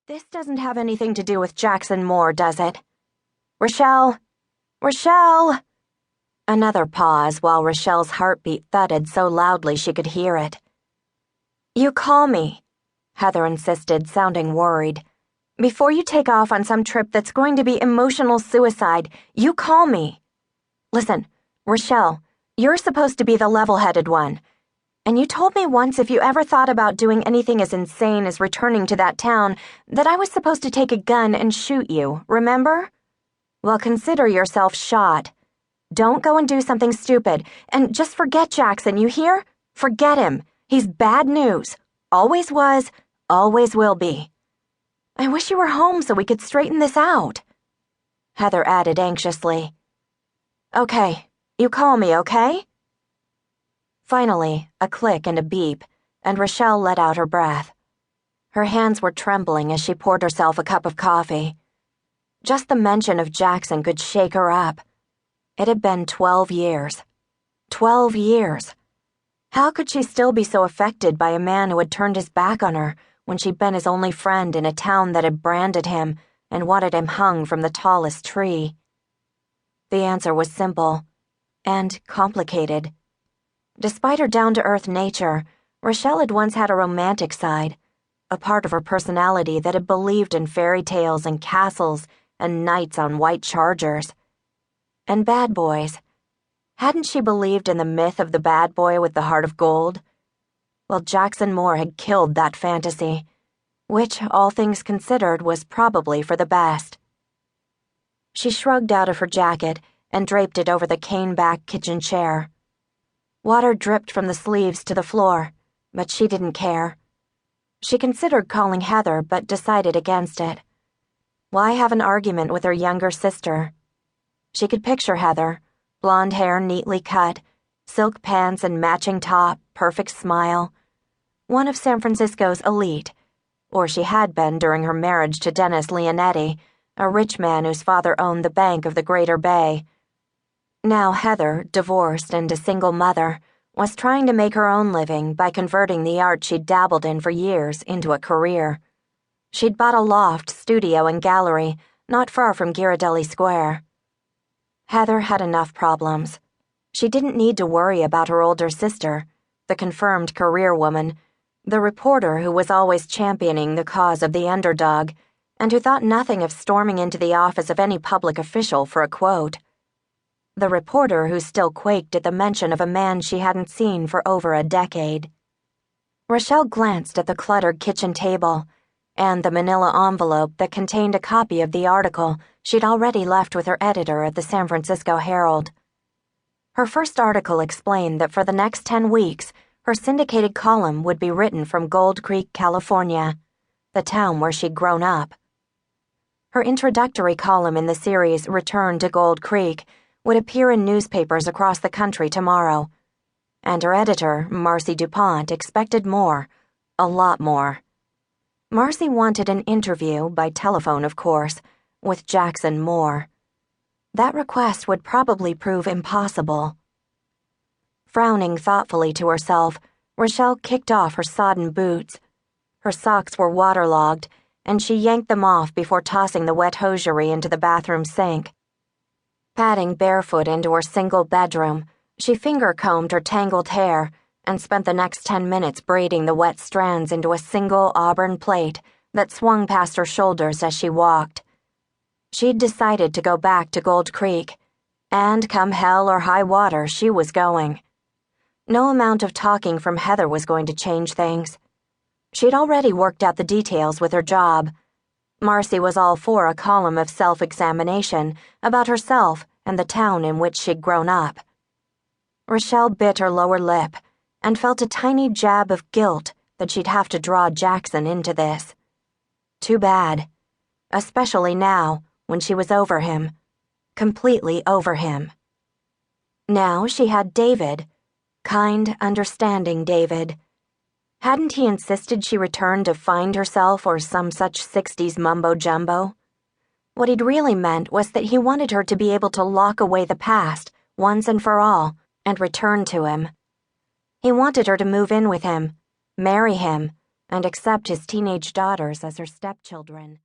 This doesn't have anything to do with Jackson Moore, does it? Rachelle! Rachelle! Another pause while Rachelle's heartbeat thudded so loudly she could hear it. You call me, Heather insisted, sounding worried. Before you take off on some trip that's going to be emotional suicide, you call me. Listen, Rachelle, you're supposed to be the level-headed one. And you told me once if you ever thought about doing anything as insane as returning to that town, that I was supposed to take a gun and shoot you, remember? Well, consider yourself shot. Don't go and do something stupid, and just forget Jackson, you hear? Forget him. He's bad news. Always was, always will be. I wish you were home so we could straighten this out, Heather added anxiously. Okay, you call me, okay? Finally, a click and a beep, and Rachelle let out her breath. Her hands were trembling as she poured herself a cup of coffee. Just the mention of Jackson could shake her up. It had been 12 years. 12 years. How could she still be so affected by a man who had turned his back on her when she'd been his only friend in a town that had branded him and wanted him hung from the tallest tree? The answer was simple and complicated. Despite her down-to-earth nature, Rachelle had once had a romantic side, a part of her personality that had believed in fairy tales and castles and knights on white chargers. And bad boys. Hadn't she believed in the myth of the bad boy with the heart of gold? Well, Jackson Moore had killed that fantasy, which, all things considered, was probably for the best. She shrugged out of her jacket and draped it over the cane-back kitchen chair. Water dripped from the sleeves to the floor, but she didn't care. She considered calling Heather, but decided against it. Why have an argument with her younger sister? She could picture Heather, blonde hair neatly cut, silk pants and matching top, perfect smile. One of San Francisco's elite, or she had been during her marriage to Dennis Leonetti, a rich man whose father owned the Bank of the Greater Bay. Now Heather, divorced and a single mother, was trying to make her own living by converting the art she'd dabbled in for years into a career. She'd bought a loft, studio, and gallery not far from Ghirardelli Square. Heather had enough problems. She didn't need to worry about her older sister, the confirmed career woman, the reporter who was always championing the cause of the underdog, and who thought nothing of storming into the office of any public official for a quote. The reporter who still quaked at the mention of a man she hadn't seen for over a decade. Rachelle glanced at the cluttered kitchen table and the manila envelope that contained a copy of the article she'd already left with her editor at the San Francisco Herald. Her first article explained that for the next 10 weeks, her syndicated column would be written from Gold Creek, California, the town where she'd grown up. Her introductory column in the series Return to Gold Creek would appear in newspapers across the country tomorrow, and her editor, Marcy DuPont, expected more, a lot more. Marcy wanted an interview, by telephone of course, with Jackson Moore. That request would probably prove impossible. Frowning thoughtfully to herself, Rachelle kicked off her sodden boots. Her socks were waterlogged, and she yanked them off before tossing the wet hosiery into the bathroom sink. Padding barefoot into her single bedroom, she finger-combed her tangled hair and spent the next 10 minutes braiding the wet strands into a single auburn plait that swung past her shoulders as she walked. She'd decided to go back to Gold Creek, and come hell or high water, she was going. No amount of talking from Heather was going to change things. She'd already worked out the details with her job. Marcy was all for a column of self-examination about herself and the town in which she'd grown up. Rachelle bit her lower lip and felt a tiny jab of guilt that she'd have to draw Jackson into this. Too bad. Especially now, when she was over him. Completely over him. Now she had David. Kind, understanding David. Hadn't he insisted she return to find herself or some such 60s mumbo-jumbo? What he'd really meant was that he wanted her to be able to lock away the past, once and for all, and return to him. He wanted her to move in with him, marry him, and accept his teenage daughters as her stepchildren.